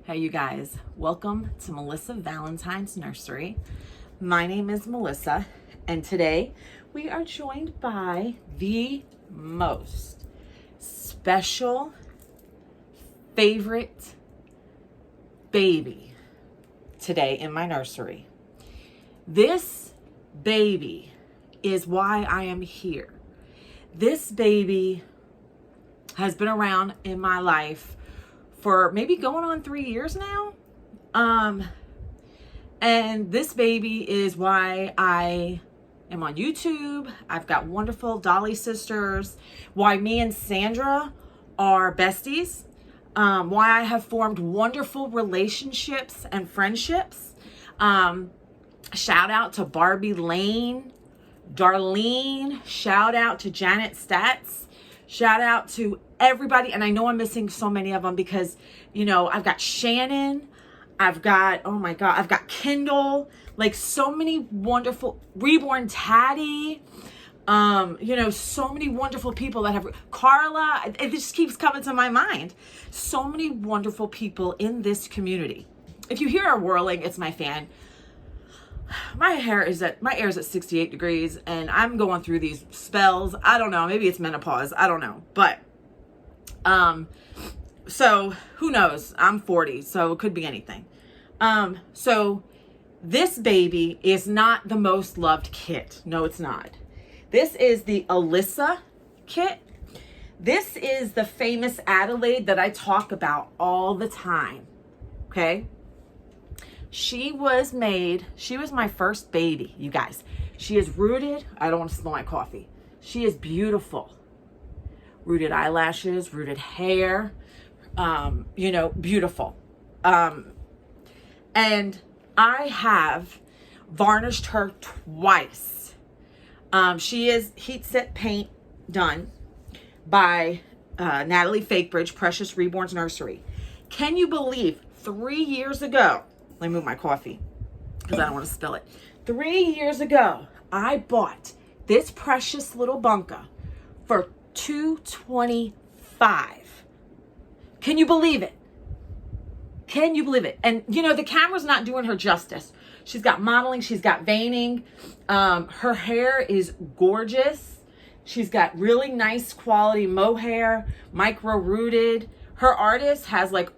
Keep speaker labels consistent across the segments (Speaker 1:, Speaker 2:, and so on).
Speaker 1: Hey you guys, welcome to Melissa Valentine's Nursery. My name is Melissa and today we are joined by the most special favorite baby today in my nursery. This baby is why I am here. This baby has been around in my life for maybe going on 3 years now. And this baby is why I am on YouTube. I've got wonderful Dolly sisters, why me and Sandra are besties, why I have formed wonderful relationships and friendships. Shout out to Barbie Lane, Darlene, shout out to Janet Stats, shout out to everybody. And I know I'm missing so many of them because, you know, I've got Shannon, I've got, oh my God, I've got Kendall, like so many wonderful, Reborn Taddy, you know, so many wonderful people that have, Carla, it just keeps coming to my mind. So many wonderful people in this community. If you hear a whirling, it's my fan. My air is at 68 degrees and I'm going through these spells. I don't know, maybe it's menopause, I don't know, but so who knows? I'm 40, so it could be anything. So this baby is not the most loved kit. No, it's not. This is the Alyssa kit. This is the famous Adelaide that I talk about all the time. Okay. She was my first baby, you guys. She is rooted. I don't want to spill my coffee. She is beautiful. Rooted eyelashes, rooted hair, you know, beautiful. And I have varnished her twice. She is heat set paint done by Natalie Fakebridge, Precious Reborn's Nursery. Can you believe 3 years ago, let me move my coffee because I don't want to spill it. 3 years ago, I bought this precious little bunka for $225. Can you believe it? Can you believe it? And you know, the camera's not doing her justice. She's got mottling, she's got veining. Her hair is gorgeous. She's got really nice quality mohair, micro rooted. Her artist has like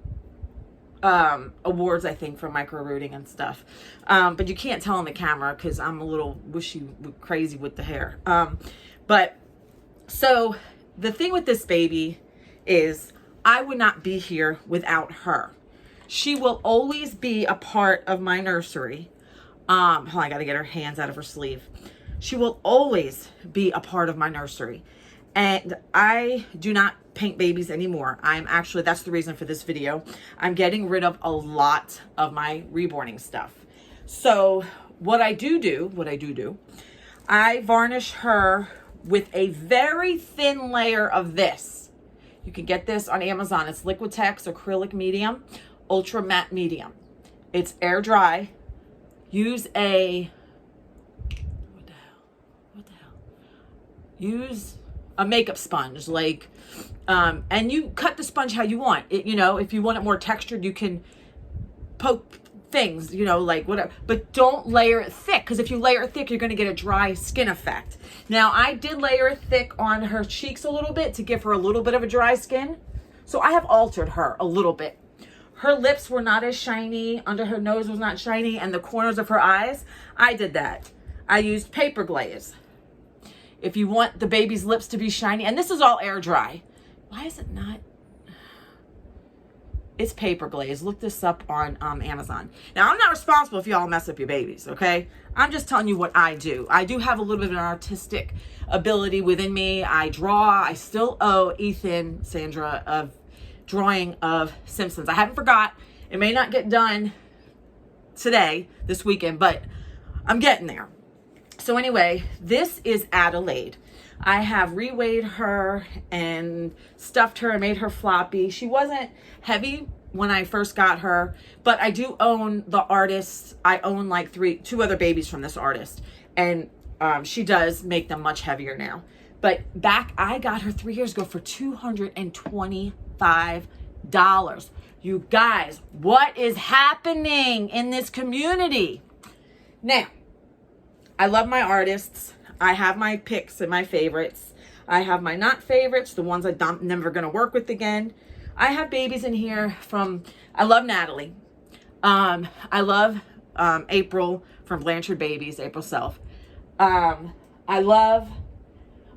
Speaker 1: awards, I think, for micro rooting and stuff. But you can't tell on the camera because I'm a little crazy with the hair. But so the thing with this baby is I would not be here without her. She will always be a part of my nursery. Hold on, I got to get her hands out of her sleeve. She will always be a part of my nursery. And I do not paint babies anymore. That's the reason for this video. I'm getting rid of a lot of my reborning stuff. So what I do, I varnish her with a very thin layer of this. You can get this on Amazon. It's Liquitex Acrylic Medium, Ultra Matte Medium. It's air dry. Use a, what the hell? Use a makeup sponge, like, and you cut the sponge how you want it. You know, if you want it more textured, you can poke things, you know, like whatever, but don't layer it thick, because if you layer it thick, you're going to get a dry skin effect. Now, I did layer it thick on her cheeks a little bit to give her a little bit of a dry skin. So I have altered her a little bit. Her lips were not as shiny, under her nose was not shiny, and the corners of her eyes, I did that. I used paper glaze. If you want the baby's lips to be shiny, and this is all air dry. Why is it not? It's paper glaze. Look this up on Amazon. Now, I'm not responsible if y'all mess up your babies, okay? I'm just telling you what I do. I do have a little bit of an artistic ability within me. I draw. I still owe Ethan, Sandra, a drawing of Simpsons. I haven't forgot. It may not get done today, this weekend, but I'm getting there. So anyway, this is Adelaide. I have reweighed her and stuffed her and made her floppy. She wasn't heavy when I first got her, but I do own the artist. I own like two other babies from this artist, and she does make them much heavier now. But I got her 3 years ago for $225. You guys, what is happening in this community? Now, I love my artists. I have my picks and my favorites. I have my not favorites, the ones I'm never going to work with again. I have babies in here from, I love Natalie. I love April from Blanchard Babies, April Self. I love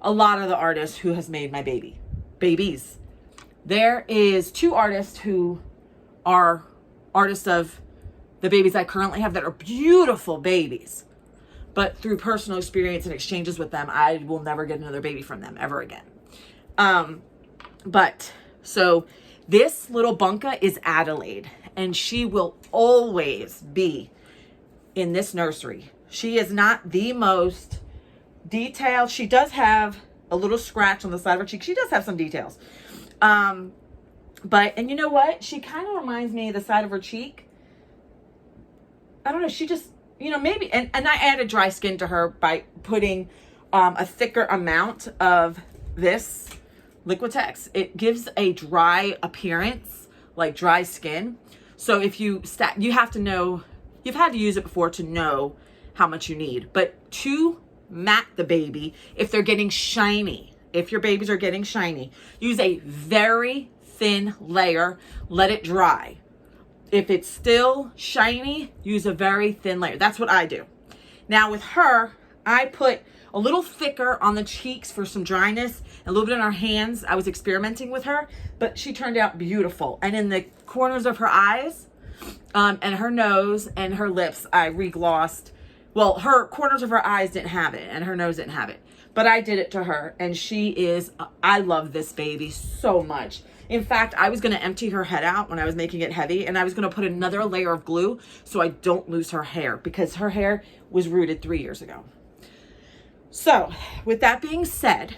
Speaker 1: a lot of the artists who has made my babies. There is 2 artists who are artists of the babies I currently have that are beautiful babies. But through personal experience and exchanges with them, I will never get another baby from them ever again. So this little bunka is Adelaide, and she will always be in this nursery. She is not the most detailed. She does have a little scratch on the side of her cheek. She does have some details. And you know what? She kind of reminds me of the side of her cheek. I don't know. She just, maybe, and I added dry skin to her by putting a thicker amount of this Liquitex. It gives a dry appearance, like dry skin. So if you have to know, you've had to use it before to know how much you need. But to mat the baby, if they're getting shiny, if your babies are getting shiny, use a very thin layer, let it dry. If it's still shiny, use a very thin layer. That's what I do. Now with her, I put a little thicker on the cheeks for some dryness, a little bit in her hands. I was experimenting with her, but she turned out beautiful. And in the corners of her eyes, and her nose and her lips, I reglossed. Well, her corners of her eyes didn't have it, and her nose didn't have it. But I did it to her, and she is, I love this baby so much. In fact, I was going to empty her head out when I was making it heavy, and I was going to put another layer of glue so I don't lose her hair, because her hair was rooted 3 years ago. So, with that being said,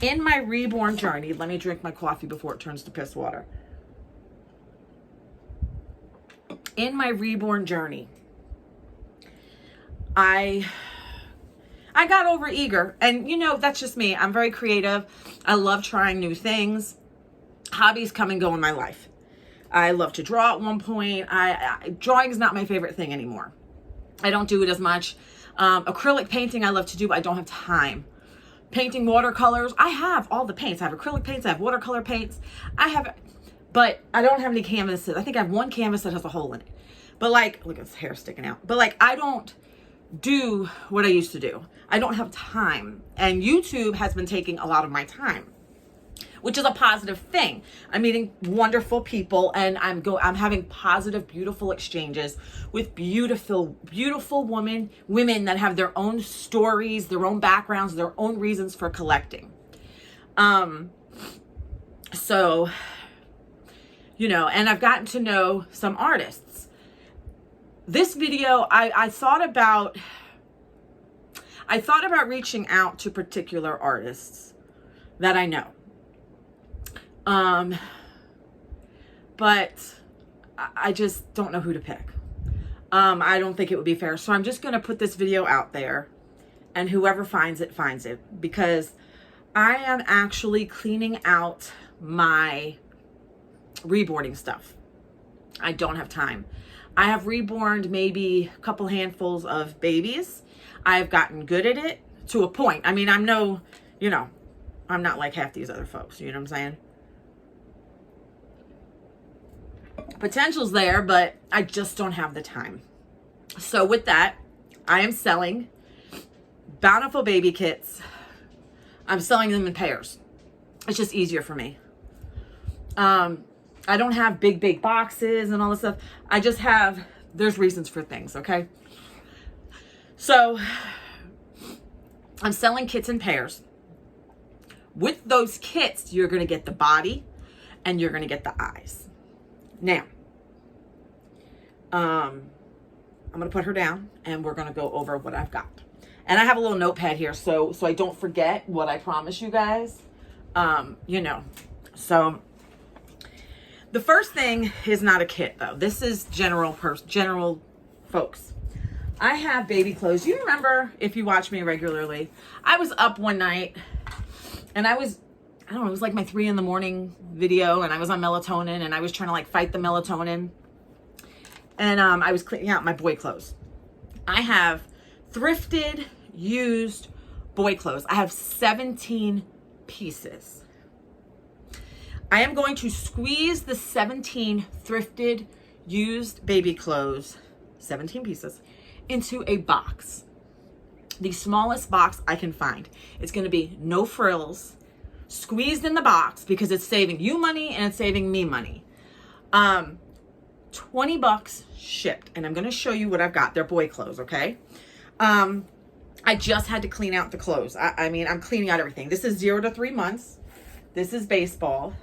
Speaker 1: in my reborn journey, let me drink my coffee before it turns to piss water. In my reborn journey, I got over eager, and that's just me. I'm very creative. I love trying new things. Hobbies come and go in my life. I love to draw at one point. Drawing is not my favorite thing anymore. I don't do it as much. Acrylic painting I love to do, but I don't have time. Painting watercolors, I have all the paints. I have acrylic paints, I have watercolor paints. But I don't have any canvases. I think I have one canvas that has a hole in it. But look at his hair sticking out. But I don't do what I used to do. I don't have time. And YouTube has been taking a lot of my time, which is a positive thing. I'm meeting wonderful people, and I'm having positive, beautiful exchanges with beautiful women that have their own stories, their own backgrounds, their own reasons for collecting. So, and I've gotten to know some artists. This video, I thought about reaching out to particular artists that I know. But I just don't know who to pick. I don't think it would be fair. So I'm just going to put this video out there, and whoever finds it, finds it, because I am actually cleaning out my reborning stuff. I don't have time. I have reborned maybe a couple handfuls of babies. I've gotten good at it to a point. I mean, I'm not like half these other folks. You know what I'm saying? Potential's there, but I just don't have the time. So with that, I am selling Bountiful baby kits. I'm selling them in pairs. It's just easier for me. I don't have big boxes and all this stuff. I just have, there's reasons for things, okay? So I'm selling kits in pairs. With those kits, you're going to get the body and you're going to get the eyes. Now, I'm going to put her down and we're going to go over what I've got. And I have a little notepad here so I don't forget what I promise you guys. So the first thing is not a kit though. This is general folks. I have baby clothes. You remember, if you watch me regularly, I was up one night and I was I don't know, it was like my 3 in the morning video, and I was on melatonin, and I was trying to like fight the melatonin. And I was cleaning out my boy clothes. I have thrifted, used boy clothes. I have 17 pieces. I am going to squeeze the 17 thrifted, used baby clothes, 17 pieces, into a box. The smallest box I can find. It's going to be no frills, squeezed in the box because it's saving you money and it's saving me money. 20 bucks shipped, and I'm going to show you what I've got. They're boy clothes, okay? I just had to clean out the clothes. I mean, I'm cleaning out everything. This is 0 to 3 months. This is baseball.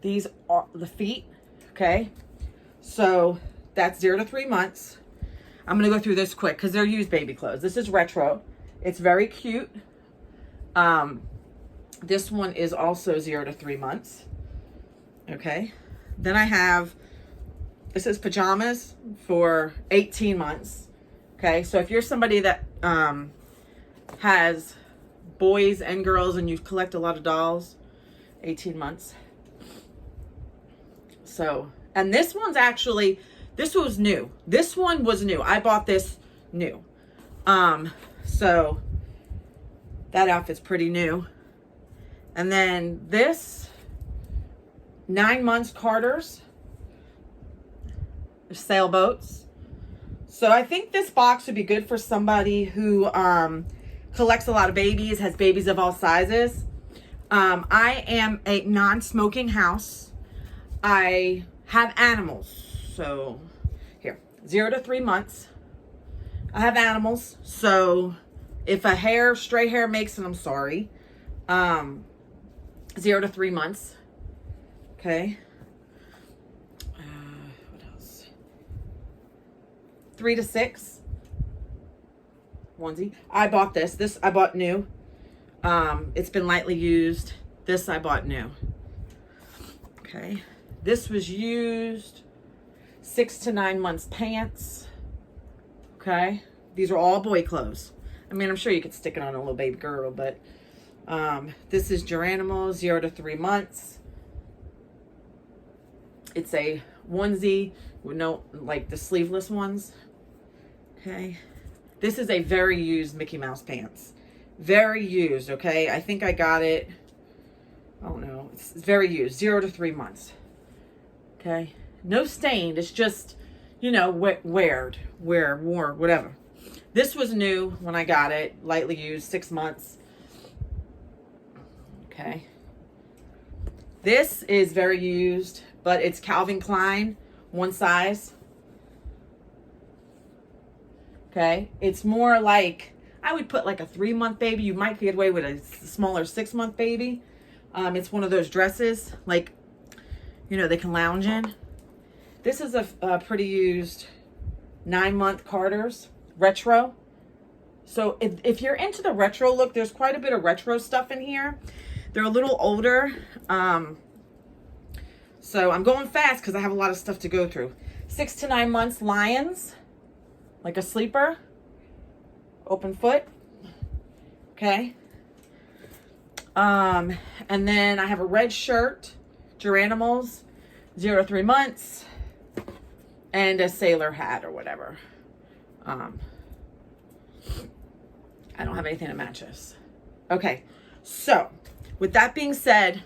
Speaker 1: These are the feet, okay? So that's 0 to 3 months. I'm going to go through this quick because they're used baby clothes. This is retro. It's very cute. This one is also 0 to 3 months. Okay. Then I have, this is pajamas for 18 months. Okay. So if you're somebody that has boys and girls and you collect a lot of dolls, 18 months. So, and this one's actually, this was new. This one was new. I bought this new. So that outfit's pretty new. And then this, 9 months Carter's, sailboats. So I think this box would be good for somebody who collects a lot of babies, has babies of all sizes. I am a non-smoking house. I have animals. So here, 0 to 3 months. I have animals. So if a stray hair makes it, I'm sorry. 0 to 3 months. Okay. What else? 3 to 6. Onesie. I bought this. This I bought new. It's been lightly used. This I bought new. Okay. This was used. 6 to 9 months pants. Okay. These are all boy clothes. I mean, I'm sure you could stick it on a little baby girl, but this is Geronimo, 0 to 3 months. It's a onesie with no, like the sleeveless ones. Okay. This is a very used Mickey Mouse pants. Very used, okay? I think I got it, oh no, it's very used, 0 to 3 months. Okay. No stained, it's just, you know, worn, whatever. This was new when I got it, lightly used, 6 months. Okay. This is very used, but it's Calvin Klein, one size. Okay. It's more like, I would put like a 3-month baby. You might get away with a smaller 6-month baby. It's one of those dresses, like, you know, they can lounge in. This is a pretty used 9-month Carter's retro. So if you're into the retro look, there's quite a bit of retro stuff in here. They're a little older. So I'm going fast because I have a lot of stuff to go through. 6 to 9 months Lions, like a sleeper, open foot. Okay. And then I have a red shirt, Geronimals, 0 to 3 months, and a sailor hat or whatever. I don't have anything to match this. Okay, so with that being said,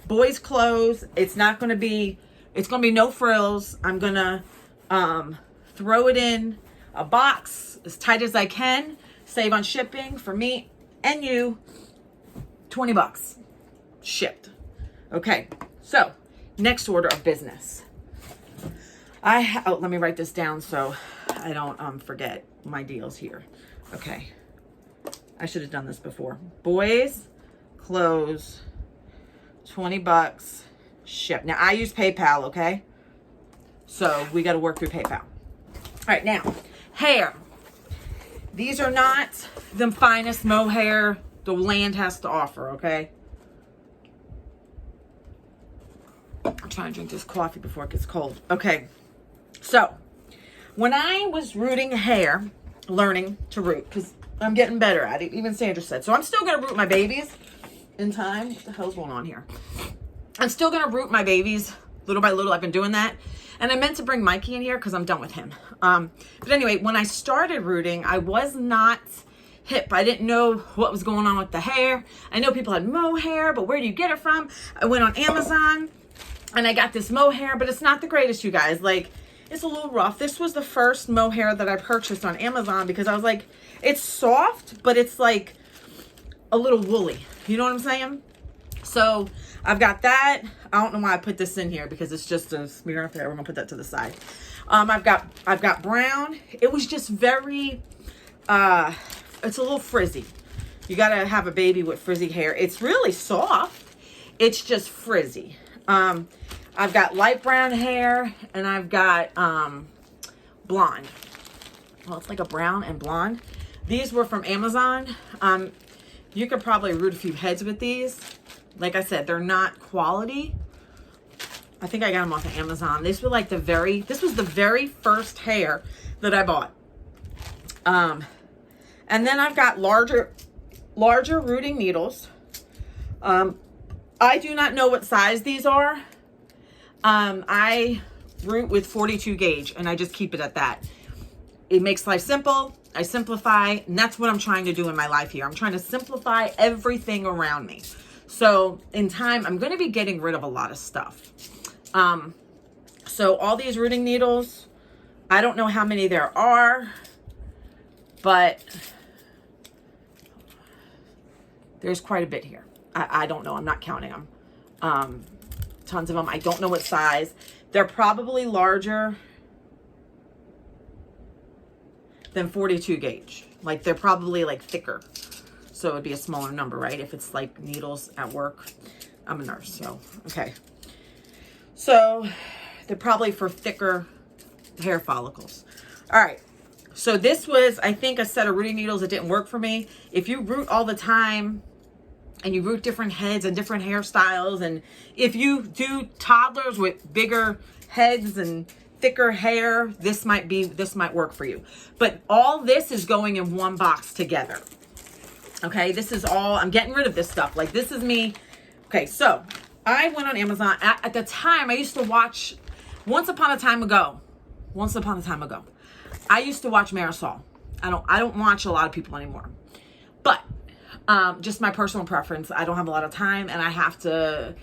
Speaker 1: boys' clothes, it's going to be no frills. I'm going to throw it in a box as tight as I can, save on shipping for me and you, 20 bucks shipped. Okay, so next order of business. Let me write this down so I don't forget my deals here. Okay, I should have done this before. Boys clothes, 20 bucks shipped. Now I use PayPal, okay? So we got to work through PayPal. All right, now hair. These are not the finest mohair the land has to offer, okay? I'm trying to drink this coffee before it gets cold. Okay, so when I was rooting hair, learning to root, because I'm getting better at it, even Sandra said. So I'm still going to root my babies. in time. What the hell's going on here? I'm still going to root my babies little by little. I've been doing that. And I meant to bring Mikey in here because I'm done with him. But anyway, when I started rooting, I was not hip. I didn't know what was going on with the hair. I know people had mohair, but where do you get it from? I went on Amazon and I got this mohair, but it's not the greatest, you guys. Like, it's a little rough. This was the first mohair that I purchased on Amazon because I was like, it's soft, but it's like a little woolly. You know what I'm saying? So I've got that. I don't know why I put this in here because it's just a smear of hair. We're gonna put that to the side. I've got brown. It was just very, it's a little frizzy. You gotta have a baby with frizzy hair. It's really soft. It's just frizzy. I've got light brown hair and I've got blonde. Well, it's like a brown and blonde. These were from Amazon. You could probably root a few heads with these. Like I said, they're not quality. I think I got them off of Amazon. This was the very first hair that I bought. And then I've got larger rooting needles. I do not know what size these are. I root with 42 gauge and I just keep it at that. It makes life simple. I simplify, and that's what I'm trying to do in my life here. I'm trying to simplify everything around me. So in time, I'm going to be getting rid of a lot of stuff. So all these rooting needles, I don't know how many there are, but there's quite a bit here. I don't know. I'm not counting them. Tons of them. I don't know what size. They're probably larger than 42 gauge. Like, they're probably like thicker. So it'd be a smaller number, right? If it's like needles at work. I'm a nurse, so, okay. So they're probably for thicker hair follicles. All right. So this was, I think, a set of rooting needles that didn't work for me. If you root all the time and you root different heads and different hairstyles, and if you do toddlers with bigger heads and thicker hair, this might work for you. But all this is going in one box together. Okay, this is all, I'm getting rid of this stuff. Like, this is me. Okay, so I went on Amazon. At the time, I used to watch, once upon a time ago, I used to watch Marisol. I don't watch a lot of people anymore. But just my personal preference. I don't have a lot of time, and I have to,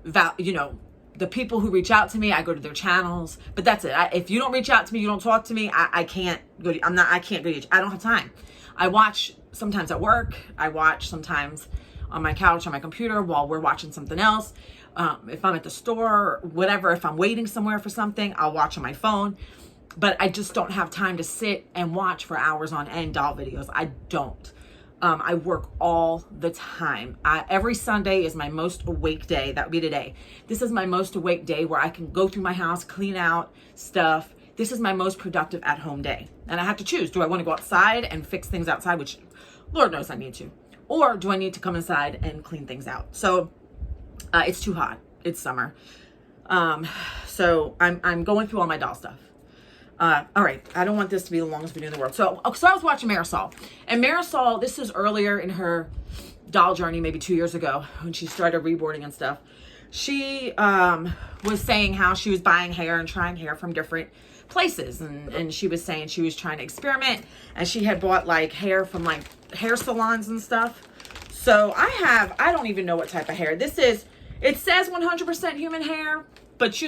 Speaker 1: the people who reach out to me, I go to their channels. But that's it. If you don't reach out to me, you don't talk to me, I can't go to, I can't go to you. I don't have time. I watch sometimes at work. I watch sometimes on my couch, on my computer, while we're watching something else. If I'm at the store, or whatever, if I'm waiting somewhere for something, I'll watch on my phone. But I just don't have time to sit and watch for hours on end doll videos. I don't. I work all the time. Every Sunday is my most awake day. That would be today. This is my most awake day where I can go through my house, clean out stuff. This is my most productive at home day. And I have to choose. Do I want to go outside and fix things outside, which Lord knows I need to? Or do I need to come inside and clean things out? So it's too hot. It's summer. So I'm going through all my doll stuff. All right, I don't want this to be the longest video in the world. So I was watching Marisol. And Marisol, this is earlier in her doll journey, maybe 2 years ago, when she started reboarding and stuff. She was saying how she was buying hair and trying hair from different places. And she was saying she was trying to experiment. And she had bought like hair from like hair salons and stuff. So I don't even know what type of hair. This is, it says 100% human hair. But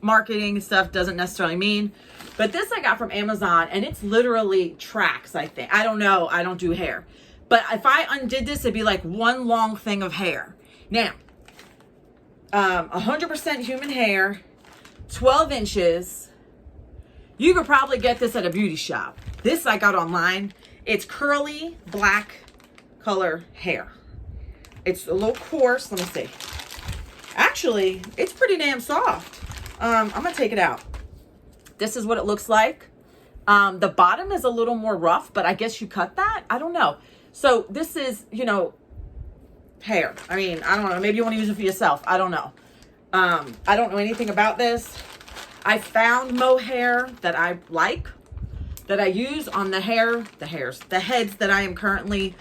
Speaker 1: marketing and stuff doesn't necessarily mean. But this I got from Amazon, and it's literally tracks, I think. I don't know. I don't do hair. But if I undid this, it'd be like one long thing of hair. Now, 100% human hair, 12 inches. You could probably get this at a beauty shop. This I got online. It's curly black color hair. It's a little coarse. Let me see. Actually, it's pretty damn soft. I'm going to take it out. This is what it looks like. The bottom is a little more rough, but I guess you cut that. I don't know. So this is, hair. I mean, I don't know. Maybe you want to use it for yourself. I don't know. I don't know anything about this. I found mohair that I like, that I use on the heads that I am currently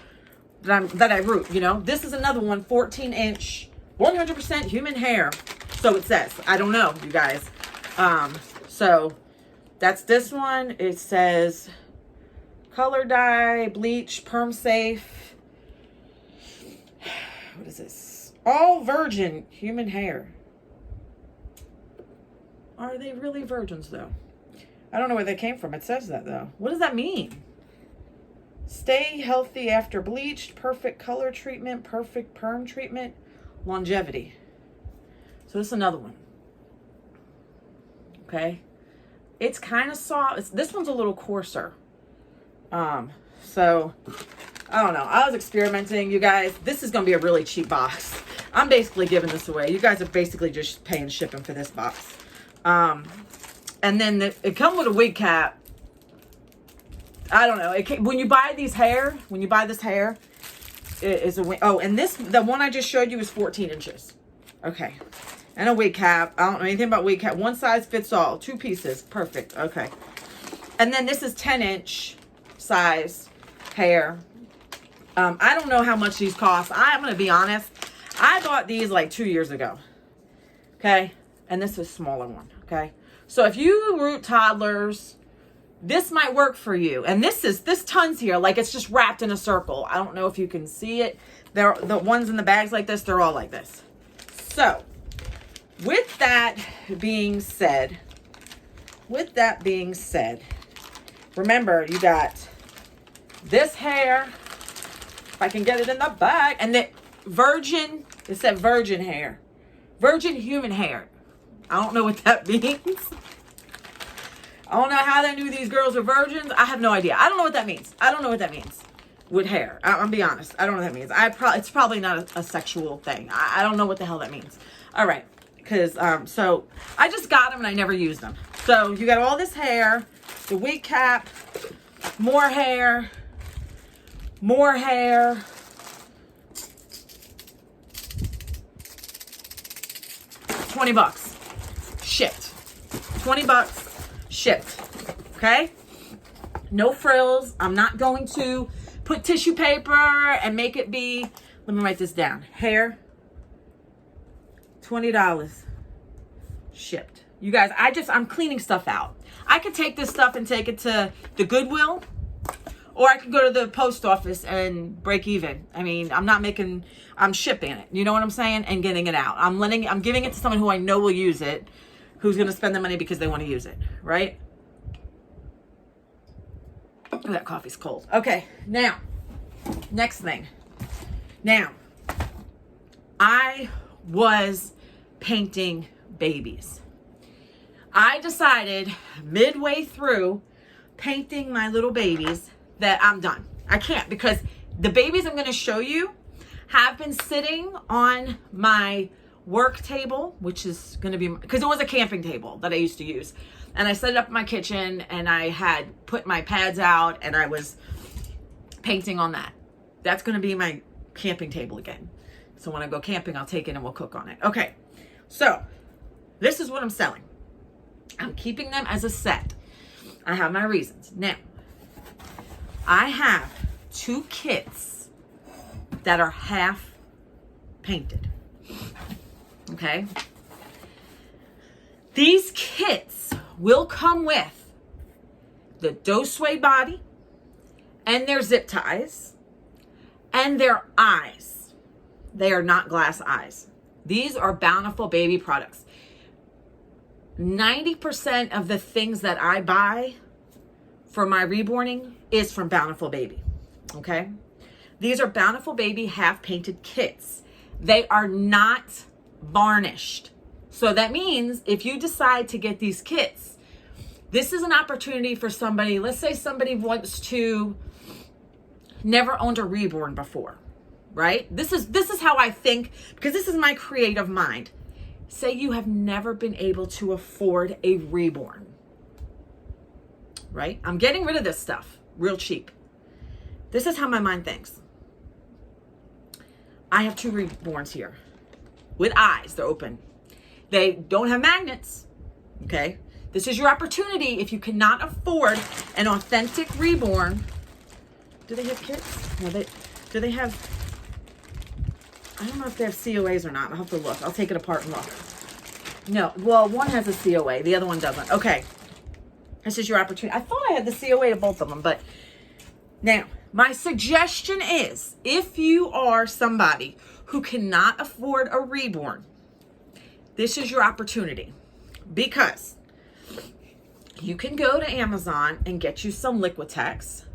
Speaker 1: that I root, you know. This is another one, 14-inch, 100% human hair. So it says. I don't know, you guys. So that's this one. It says color dye, bleach, perm safe. What is this? All virgin human hair. Are they really virgins though? I don't know where they came from. It says that though. What does that mean? Stay healthy after bleached, perfect color treatment, perfect perm treatment, longevity. So this is another one. Okay. It's kind of soft. This one's a little coarser. So I don't know. I was experimenting, you guys. This is going to be a really cheap box. I'm basically giving this away. You guys are basically just paying shipping for this box. And then it comes with a wig cap. I don't know. When you buy this hair, it is a wig. Oh, and the one I just showed you is 14 inches. Okay. And a wig cap. I don't know anything about wig cap. One size fits all. 2 pieces. Perfect. Okay. And then this is 10-inch size hair. I don't know how much these cost. I'm going to be honest. I bought these like 2 years ago. Okay. And this is a smaller one. Okay. So if you root toddlers, this might work for you. And this tons here, like it's just wrapped in a circle. I don't know if you can see it. The ones in the bags like this, they're all like this. So with that being said, remember you got this hair, if I can get it in the bag, and the virgin, it said virgin hair, virgin human hair. I don't know what that means. I don't know how they knew these girls are virgins. I have no idea. I don't know what that means. With hair. I'll be honest. I don't know what that means. It's probably not a sexual thing. I don't know what the hell that means. All right. Because, so I just got them and I never used them. So you got all this hair, the wig cap, more hair, 20 bucks shipped. 20 bucks shipped. Okay? No frills. I'm not going to put tissue paper and make it be, let me write this down. Hair, $20 shipped. You guys, I'm cleaning stuff out. I could take this stuff and take it to the Goodwill, or I could go to the post office and break even. I mean, I'm shipping it. You know what I'm saying? And getting it out. I'm giving it to someone who I know will use it, who's going to spend the money because they want to use it, right? Oh, that coffee's cold. Okay, now, next thing. Now, I was painting babies. I decided midway through painting my little babies that I'm done. I can't, because the babies I'm going to show you have been sitting on my work table, which is going to be, because it was a camping table that I used to use. And I set it up in my kitchen and I had put my pads out and I was painting on that. That's going to be my camping table again. So when I go camping, I'll take it and we'll cook on it. Okay. So this is what I'm selling. I'm keeping them as a set. I have my reasons. Now, I have 2 kits that are half painted. Okay. These kits will come with the doe suede body and their zip ties and their eyes. They are not glass eyes. These are Bountiful baby products. 90% of the things that I buy for my reborning is from Bountiful Baby. Okay. These are Bountiful Baby half painted kits. They are not varnished. So that means if you decide to get these kits, this is an opportunity for somebody. Let's say somebody wants to, never owned a reborn before, right? This is how I think, because this is my creative mind. Say you have never been able to afford a reborn, right? I'm getting rid of this stuff real cheap. This is how my mind thinks. I have 2 reborns here with eyes. They're open. They don't have magnets. Okay. This is your opportunity. If you cannot afford an authentic reborn. Do they have kits? No, Do they have, I don't know if they have COAs or not. I'll have to look. I'll take it apart and look. No, well, one has a COA. The other one doesn't. Okay. This is your opportunity. I thought I had the COA of both of them, but now, my suggestion is, if you are somebody who cannot afford a reborn, this is your opportunity, because you can go to Amazon and get you some Liquitex.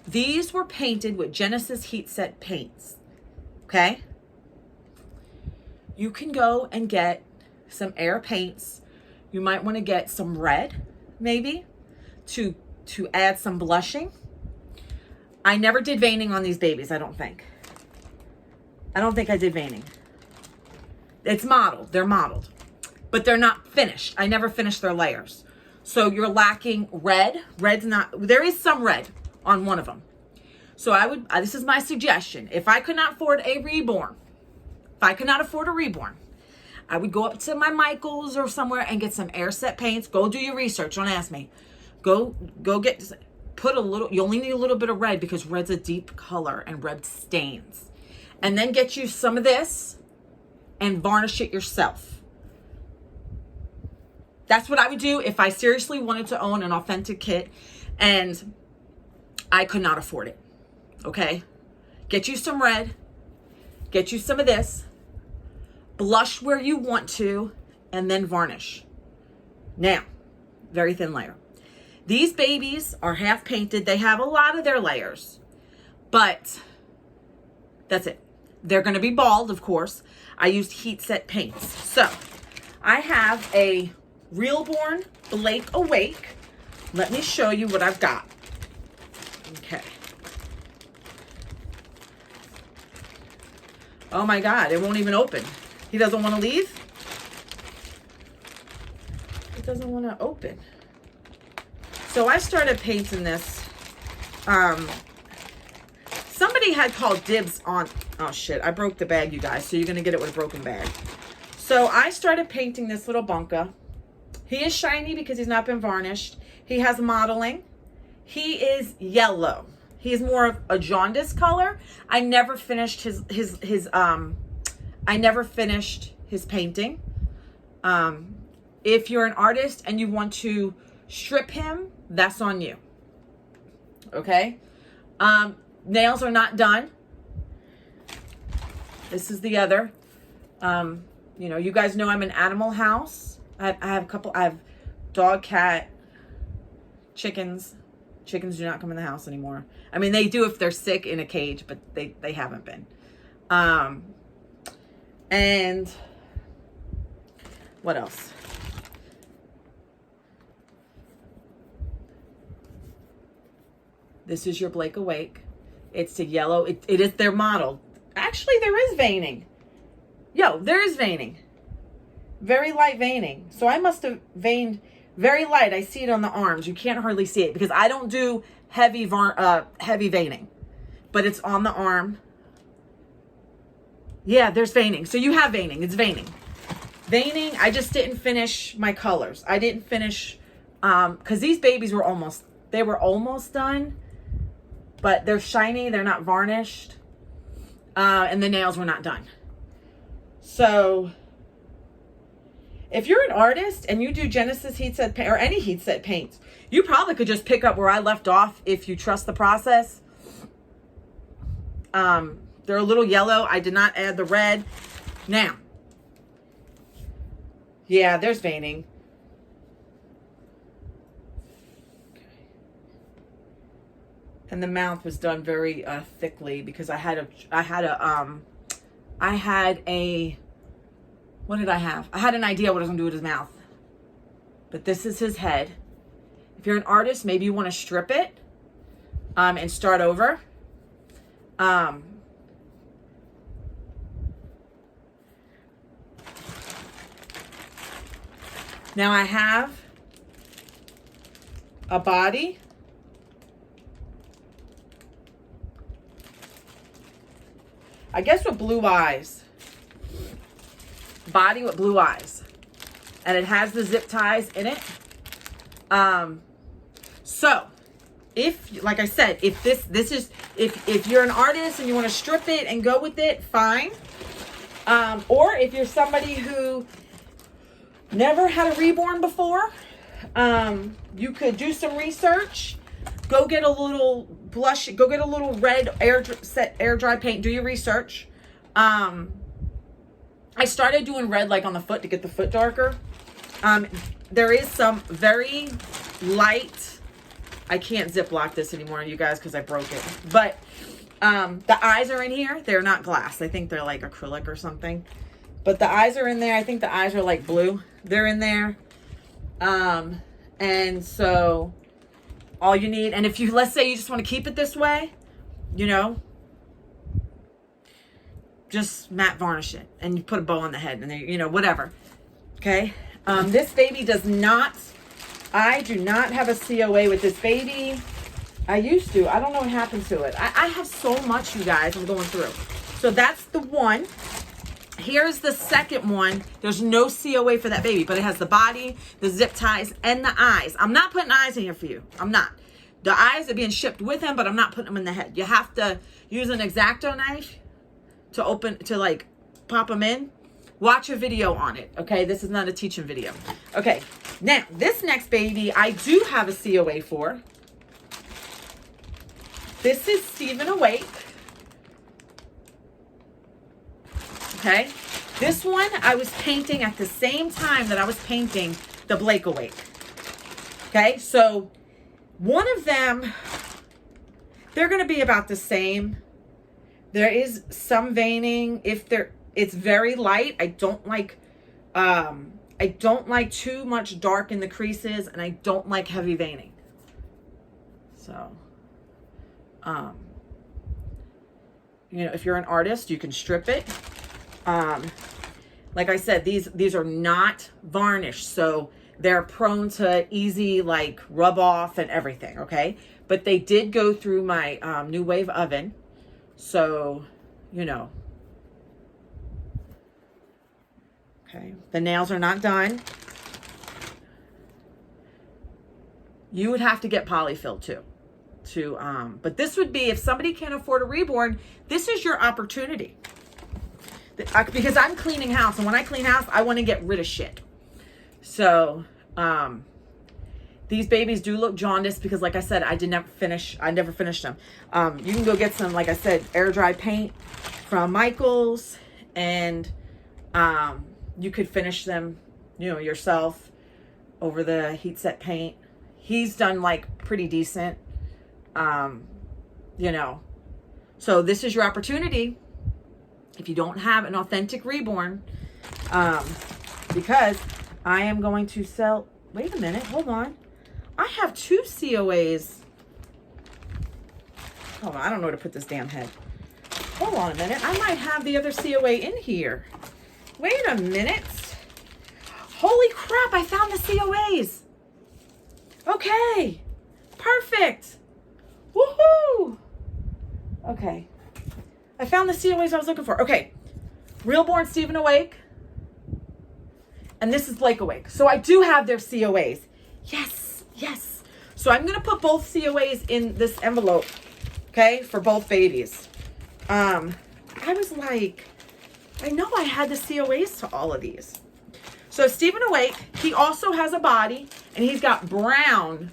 Speaker 1: These were painted with Genesis Heat Set paints, okay? You can go and get some air paints. You might want to get some red, maybe, to add some blushing. I never did veining on these babies, I don't think. I don't think I did veining. It's modeled, they're modeled, but they're not finished. I never finished their layers. So you're lacking red. Red's not, there is some red on one of them. So I would, this is my suggestion. If I could not afford a reborn, I would go up to my Michaels or somewhere and get some air set paints. Go do your research, don't ask me. Go get, put a little, you only need a little bit of red because red's a deep color and red stains. And then get you some of this and varnish it yourself. That's what I would do if I seriously wanted to own an authentic kit and I could not afford it. Okay? Get you some red, get you some of this, blush where you want to, and then varnish. Now, very thin layer. These babies are half painted. They have a lot of their layers, but that's it. They're going to be bald, of course. I used heat set paints. So I have a Reborn Blake Awake. Let me show you what I've got. Okay. Oh my God, it won't even open. He doesn't want to leave? It doesn't want to open. So I started painting this. Somebody had called dibs on, oh shit, I broke the bag, you guys. So you're going to get it with a broken bag. So I started painting this little bunka. He is shiny because he's not been varnished. He has mottling. He is yellow. He is more of a jaundice color. I never finished his painting. If you're an artist and you want to strip him, that's on you. Okay? Nails are not done. This is the other. You know, you guys know I'm an animal house. I have a couple, I have dog, cat, chickens. Chickens do not come in the house anymore. I mean, they do if they're sick in a cage, but they haven't been. And what else? This is your Blake Awake. It's a yellow. It is their model. Actually, there is veining. Yo, there is veining. Very light veining. So I must have veined very light. I see it on the arms. You can't hardly see it because I don't do heavy veining. But it's on the arm. Yeah, there's veining. So you have veining. It's veining. Veining, I just didn't finish my colors. I didn't finish, because these babies were almost done. But they're shiny. They're not varnished. And the nails were not done. So if you're an artist and you do Genesis heat set paint or any heat set paints, you probably could just pick up where I left off if you trust the process. They're a little yellow. I did not add the red. Now, yeah, there's veining. And the mouth was done very thickly because I had a, what did I have? I had an idea what I was gonna do with his mouth. But this is his head. If you're an artist, maybe you want to strip it and start over. Now I have a body. I guess with blue eyes. Body with blue eyes. And it has the zip ties in it. So, if, like I said, if if you're an artist and you want to strip it and go with it, fine. Or if you're somebody who never had a reborn before, you could do some research. Go get a little blush. Go get a little red air dry paint. Do your research. I started doing red like on the foot to get the foot darker. There is some very light. I can't ziplock this anymore, you guys, because I broke it. But the eyes are in here. They're not glass. I think they're like acrylic or something. But the eyes are in there. I think the eyes are like blue. They're in there. And so all you need, and if you, let's say you just want to keep it this way, you know, just matte varnish it and you put a bow on the head and then, you know, whatever. Okay. This baby does not, I do not have a COA with this baby. I used to. I don't know what happened to it. I have so much, you guys, I'm going through. So that's the one. Here's the second one. There's no COA for that baby, but it has the body, the zip ties, and the eyes. I'm not putting eyes in here for you. I'm not. The eyes are being shipped with him, but I'm not putting them in the head. You have to use an X-Acto knife to open, to like pop them in. Watch a video on it, okay? This is not a teaching video. Okay, now this next baby I do have a COA for. This is Stephen Awake. Okay, this one I was painting at the same time that I was painting the Blake Awake. Okay, so one of them, they're going to be about the same. There is some veining. It's very light. I don't like too much dark in the creases, and I don't like heavy veining. So, you know, if you're an artist, you can strip it. Like I said, these are not varnished, so they're prone to easy like rub off and everything. Okay, but they did go through my New Wave oven, so you know. Okay, the nails are not done. You would have to get POLYFIL too. But this would be, if somebody can't afford a reborn, this is your opportunity. Because I'm cleaning house, and when I clean house, I want to get rid of shit. So, these babies do look jaundiced because, like I said, I never finished them. You can go get some, like I said, air dry paint from Michael's, and you could finish them, you know, yourself over the heat set paint. He's done like pretty decent, you know. So this is your opportunity if you don't have an authentic reborn, because I am going to sell. Wait a minute, hold on. I have 2 COAs. Hold on, I don't know where to put this damn head. Hold on a minute. I might have the other COA in here. Wait a minute. Holy crap, I found the COAs. Okay, perfect. Woohoo. Okay, I found the COAs I was looking for. Okay, Realborn Stephen Awake. And this is Blake Awake. So I do have their COAs. Yes, yes. So I'm going to put both COAs in this envelope, okay, for both babies. I was like, I know I had the COAs to all of these. So Stephen Awake, he also has a body, and he's got brown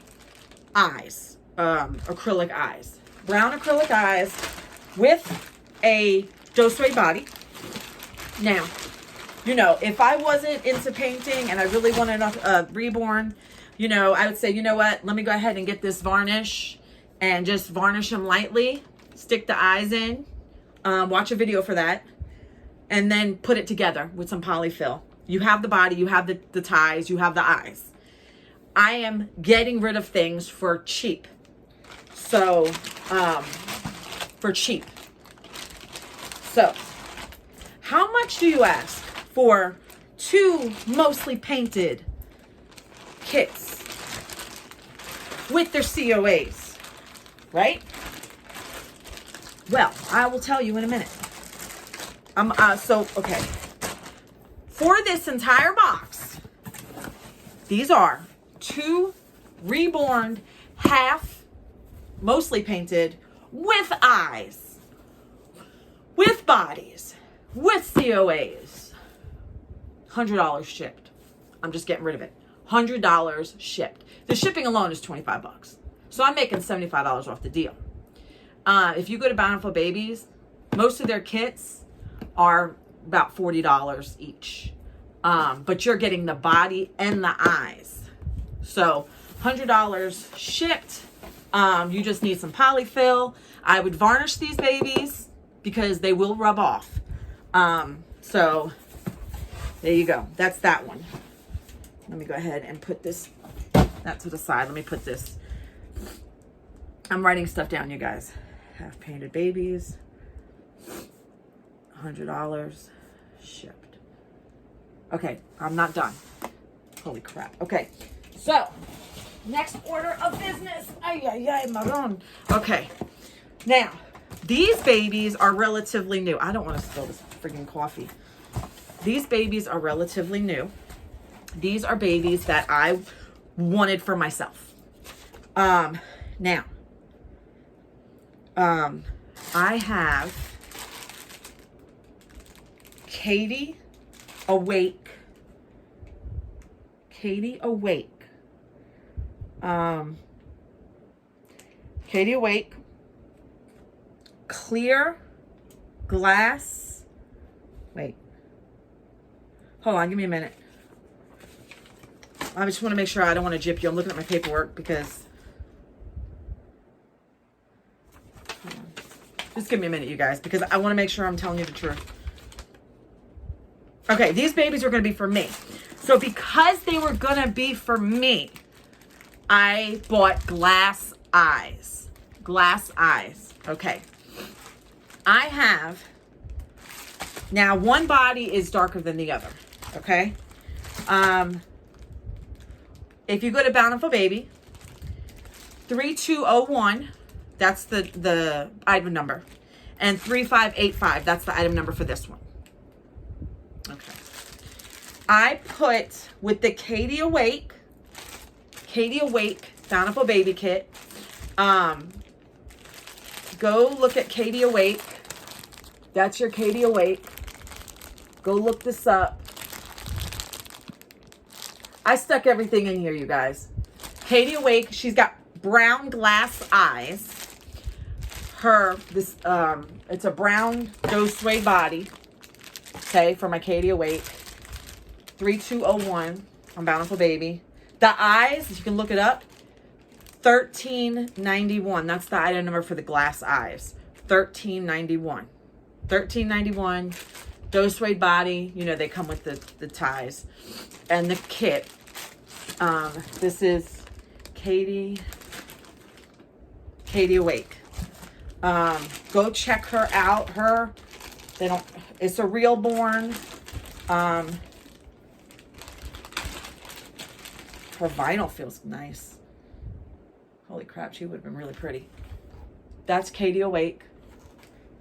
Speaker 1: eyes, acrylic eyes. Brown acrylic eyes with a Doseway body. Now, you know, if I wasn't into painting and I really wanted a reborn, you know, I would say, you know what, let me go ahead and get this varnish and just varnish them lightly, stick the eyes in, watch a video for that, and then put it together with some POLYFIL. You have the body, you have the ties, you have the eyes. I am getting rid of things for cheap. So, for cheap. So, how much do you ask for 2 mostly painted kits with their COAs, right? Well, I will tell you in a minute. Okay. For this entire box, these are 2 reborn half mostly painted, with eyes, with bodies, with COAs. $100 shipped. I'm just getting rid of it. $100 shipped. The shipping alone is 25 bucks. So I'm making $75 off the deal. If you go to Bountiful Babies, most of their kits are about $40 each. But you're getting the body and the eyes. So $100 shipped. You just need some polyfill. I would varnish these babies because they will rub off. So there you go. That's that one. Let me go ahead and put that to the side. Let me put this. I'm writing stuff down, you guys. Half painted babies. $100 shipped. Okay, I'm not done. Holy crap. Okay, so next order of business. Ay, ay, ay, marron. Okay, now these babies are relatively new. I don't want to spill this freaking coffee. These babies are relatively new. These are babies that I wanted for myself. Now, I have Katie Awake. Katie Awake. Katie Awake. Clear glass. Wait. Hold on, give me a minute. I just want to make sure I don't want to jip you. I'm looking at my paperwork because... Hold on. Just give me a minute, you guys, because I want to make sure I'm telling you the truth. Okay, these babies are going to be for me. So because they were going to be for me, I bought glass eyes. Glass eyes. Okay. I have... Now, one body is darker than the other. Okay? If you go to Bountiful Baby, 3201, that's the item number. And 3585, that's the item number for this one. Okay. I put with the Katie Awake Bountiful Baby Kit. Go look at Katie Awake. That's your Katie Awake. Go look this up. I stuck everything in here, you guys. Katie Awake, she's got brown glass eyes. It's a brown doe suede body. Okay, for my Katie Awake. 3201 on Bountiful Baby. The eyes, you can look it up. 1391. That's the item number for the glass eyes. 1391. 1391. Doe suede body. You know, they come with the ties. And the kit. This is Katie Awake. Go check her out. It's a reborn. Her vinyl feels nice. Holy crap, she would have been really pretty. That's Katie Awake.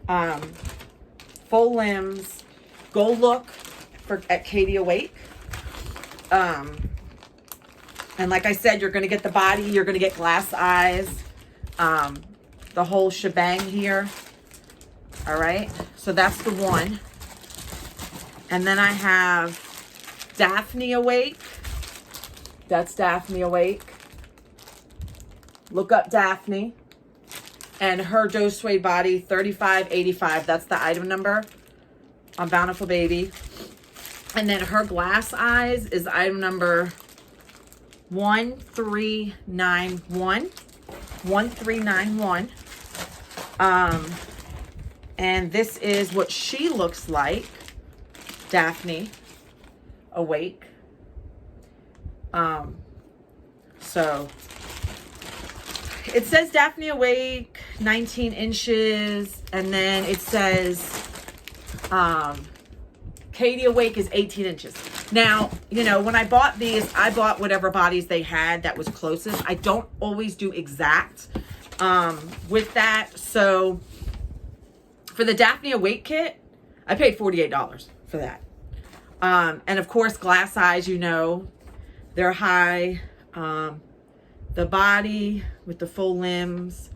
Speaker 1: Full limbs. Go look at Katie Awake. And like I said, you're going to get the body. You're going to get glass eyes. The whole shebang here. All right. So that's the one. And then I have Daphne Awake. That's Daphne Awake. Look up Daphne. And her doe suede body, 3585. That's the item number on Bountiful Baby. And then her glass eyes is item number 1391. 1391. And this is what she looks like. Daphne Awake. So it says Daphne Awake 19 inches, and then it says Katie Awake is 18 inches. Now, you know, when I bought these, I bought whatever bodies they had that was closest. I don't always do exact with that. So for the Daphne Awake kit, I paid $48 for that. And of course, glass eyes, you know, they're high. The body with the full limbs,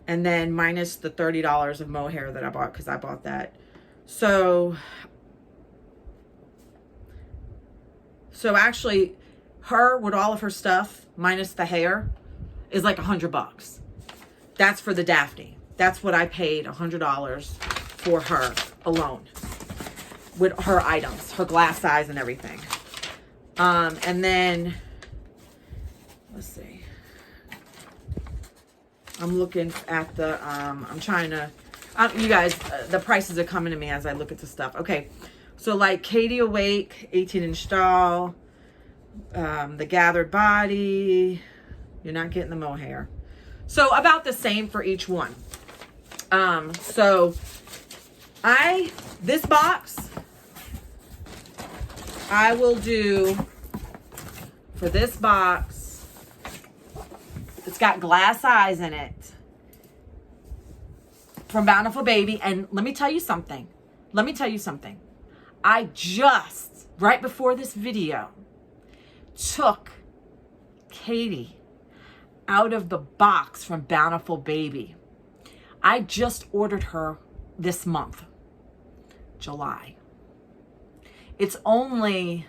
Speaker 1: And then minus the $30 of mohair that I bought, because I bought that. So actually, her with all of her stuff, minus the hair, is like $100. That's for the Daphne. That's what I paid, $100 for her alone. With her items, her glass size and everything. And then, let's see. I'm looking at the, I'm trying to, you guys, the prices are coming to me as I look at the stuff. Okay, so like Katie Awake, 18-inch doll, the Gathered Body, you're not getting the mohair. So about the same for each one. So this box, I will do, for this box, it's got glass eyes in it from Bountiful Baby. And let me tell you something. I just, right before this video, took Katie out of the box from Bountiful Baby. I just ordered her this month, July. It's only,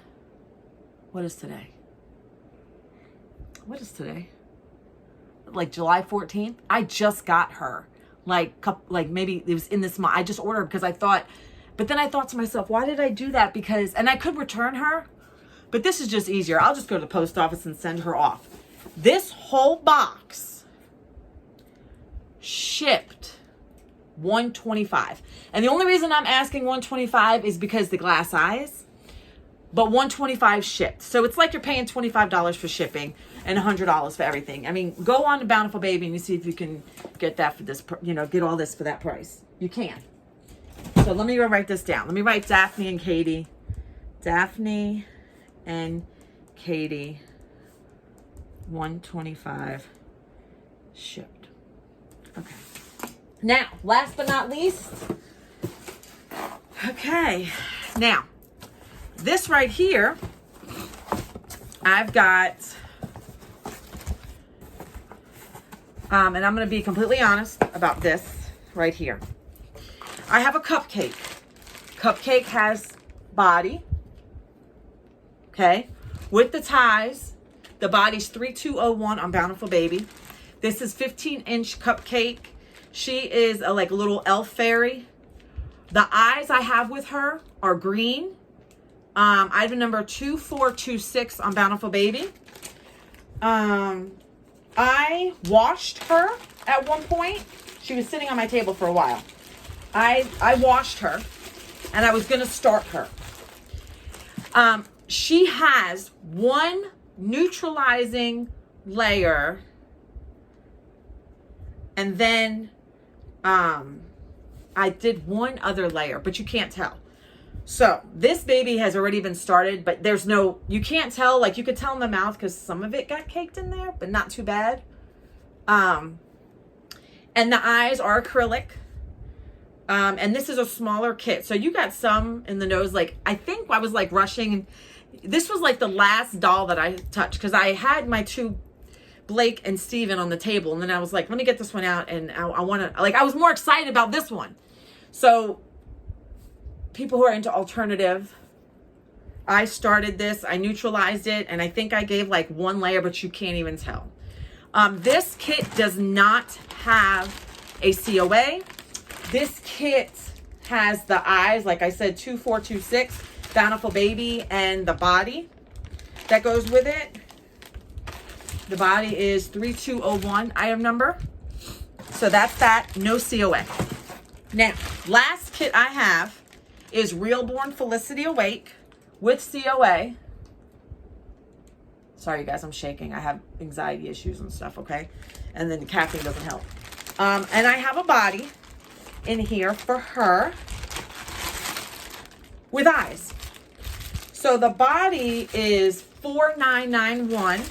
Speaker 1: what is today? Like July 14th. I just got her. Like maybe it was in this month. I just ordered because I thought, but then I thought to myself, why did I do that? Because, and I could return her, but this is just easier. I'll just go to the post office and send her off. This whole box shipped $125. And the only reason I'm asking $125 is because the glass eyes, but $125 shipped. So it's like you're paying $25 for shipping and $100 for everything. I mean, go on to Bountiful Baby and you see if you can get that for this, get all this for that price. You can. So let me write this down. Let me write Daphne and Katie. Daphne and Katie, $125 shipped. Okay. Now, last but not least, okay. Now, this right here, I've got, and I'm going to be completely honest about this right here. I have a cupcake. Cupcake has body, okay, with the ties. The body's 3201 on Bountiful Baby. This is 15-inch Cupcake. She is a like little elf fairy. The eyes I have with her are green. Item number 2426 on Bountiful Baby. I washed her at one point. She was sitting on my table for a while. I washed her and I was going to start her. She has one neutralizing layer and then I did one other layer, but you can't tell. So this baby has already been started, but there's no, you can't tell, like you could tell in the mouth because some of it got caked in there, but not too bad. And the eyes are acrylic. And this is a smaller kit. So you got some in the nose, like, I think I was like rushing. And this was like the last doll that I touched because I had my two, Blake and Steven, on the table. And then I was like, let me get this one out. And I want to, like, I was more excited about this one. So people who are into alternative, I started this, I neutralized it, and I think I gave like one layer, but you can't even tell. This kit does not have a COA. This kit has the eyes, like I said, 2426, Bountiful Baby, and the body that goes with it. The body is 3201 item number. So that's that, no COA. Now, last kit I have is Reborn Felicity Awake with COA. Sorry, you guys, I'm shaking. I have anxiety issues and stuff, okay? And then the caffeine doesn't help. And I have a body in here for her with eyes. So the body is 4991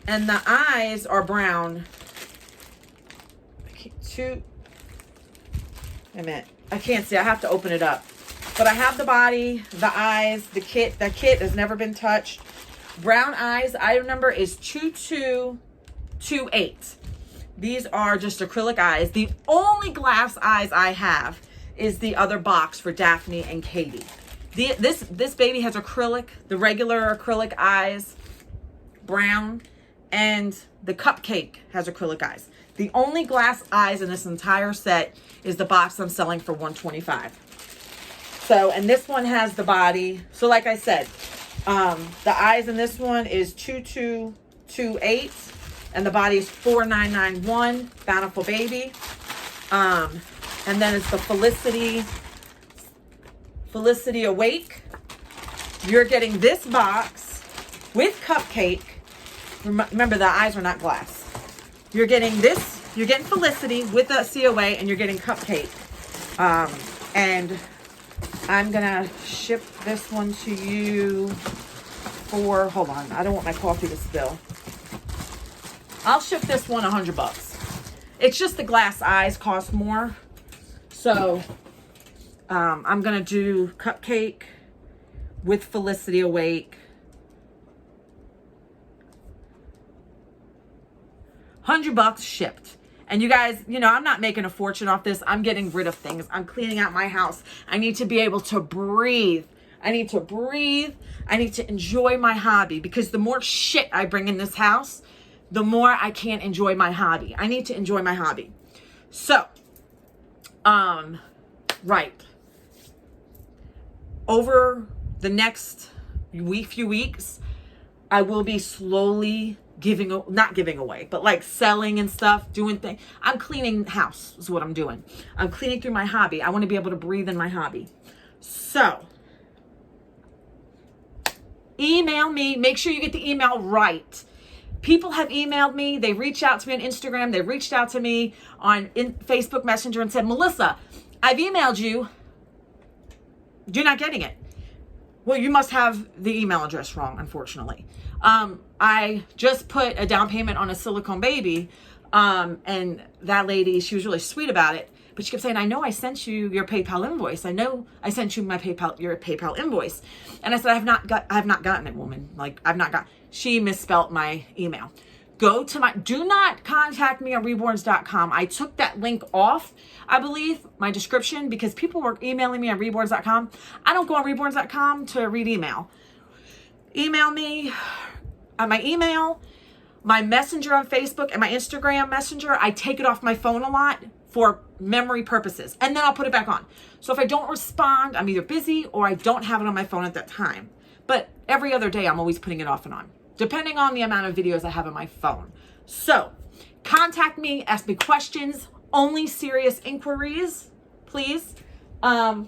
Speaker 1: and the eyes are brown. Wait a minute. I can't see. I have to open it up. But I have the body, the eyes, the kit. The kit has never been touched. Brown eyes. Item number is 2228. These are just acrylic eyes. The only glass eyes I have is the other box for Daphne and Katie. This baby has acrylic, the regular acrylic eyes, brown, and the Cupcake has acrylic eyes. The only glass eyes in this entire set is the box I'm selling for $125. So, and this one has the body. So like I said, the eyes in this one is 2228 and the body is 4991, Bountiful Baby. And then it's the Felicity Awake. You're getting this box with Cupcake. Remember, the eyes are not glass. You're getting this, you're getting Felicity with the COA, and you're getting Cupcake. And I'm gonna ship this one to you for, hold on, I don't want my coffee to spill. I'll ship this one $100. It's just the glass eyes cost more. So I'm gonna do Cupcake with Felicity Awake. $100 shipped. And you guys, you know, I'm not making a fortune off this. I'm getting rid of things. I'm cleaning out my house. I need to be able to breathe. I need to breathe. I need to enjoy my hobby, because the more shit I bring in this house, the more I can't enjoy my hobby. I need to enjoy my hobby. So, right. Over the next few weeks, I will be slowly not giving away, but like selling and stuff, doing things. I'm cleaning house is what I'm doing. I'm cleaning through my hobby. I want to be able to breathe in my hobby. So email me. Make sure you get the email right. People have emailed me. They reached out to me on Instagram. They reached out to me on Facebook Messenger and said, Melissa, I've emailed you. You're not getting it. Well, you must have the email address wrong, unfortunately. I just put a down payment on a silicone baby, and that lady, she was really sweet about it, but she kept saying, I know I sent you your PayPal invoice. I know I sent you your PayPal invoice. And I said, I have not gotten it, woman. Like, she misspelled my email. Do not contact me on reborns.com. I took that link off, I believe, my description, because people were emailing me on reborns.com. I don't go on reborns.com to read email. Email me on my email, my messenger on Facebook, and my Instagram messenger. I take it off my phone a lot for memory purposes, and then I'll put it back on. So if I don't respond, I'm either busy or I don't have it on my phone at that time. But every other day, I'm always putting it off and on, depending on the amount of videos I have on my phone. So contact me, ask me questions, only serious inquiries, please. Oh,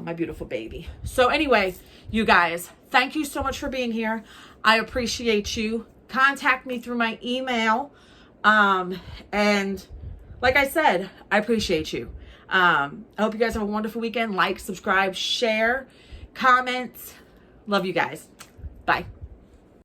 Speaker 1: my beautiful baby. So anyway, you guys, thank you so much for being here. I appreciate you. Contact me through my email. And like I said, I appreciate you. I hope you guys have a wonderful weekend. Like, subscribe, share, comment. Love you guys. Bye.